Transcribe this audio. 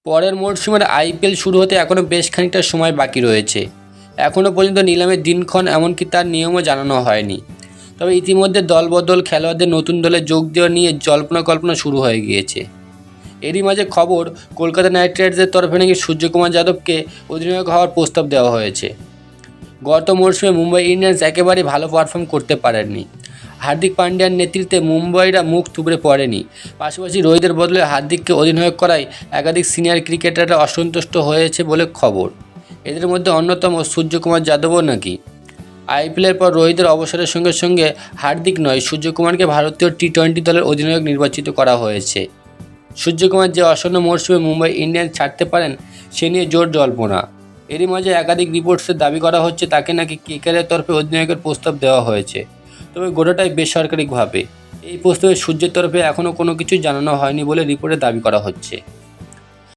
পরের মরশুমের আইপিএল শুরু হতে এখনও বেশ খানিকটা সময় বাকি রয়েছে। এখনও পর্যন্ত নিলামের দিনক্ষণ এমনকি তার নিয়মও জানানো হয়নি। তবে ইতিমধ্যে দলবদল, খেলোয়াড়দের নতুন দলে যোগ দেওয়া নিয়ে জল্পনা কল্পনা শুরু হয়ে গিয়েছে। এরই মাঝে খবর, কলকাতা নাইট রাইডার্সের তরফে নাকি সূর্যকুমার যাদবকে অধিনায়ক হওয়ার প্রস্তাব দেওয়া হয়েছে। গত মরশুমে মুম্বাই ইন্ডিয়ান্স একেবারেই ভালো পারফর্ম করতে পারেনি। হার্দিক পান্ডিয়ার নেতৃত্বে মুম্বাইরা মুখ থুবড়ে পড়েনি। পাশাপাশি রোহিতের বদলে হার্দিককে অধিনায়ক করায় একাধিক সিনিয়র ক্রিকেটাররা অসন্তুষ্ট হয়েছে বলে খবর। এদের মধ্যে অন্যতম সূর্যকুমার যাদবও নাকি। আইপিএলের পর রোহিতের অবসরের সঙ্গে সঙ্গে হার্দিক নয়, সূর্যকুমারকে ভারতীয় টি-20 দলের অধিনায়ক নির্বাচিত করা হয়েছে। সূর্যকুমার যে আসন্ন মরশুমে মুম্বাই ইন্ডিয়ান্স ছাড়তে পারেন সে নিয়ে জোর জল্পনা। এরই মাঝে একাধিক রিপোর্টসে দাবি করা হচ্ছে তাকে নাকি কেকেআরের তরফে অধিনায়কের প্রস্তাব দেওয়া হয়েছে, তবে গোটাটাই বেসরকারিভাবে। এই প্রস্তাবে সূর্যের তরফে এখনও কোনো কিছু জানানো হয়নি বলে রিপোর্টে দাবি করা হচ্ছে।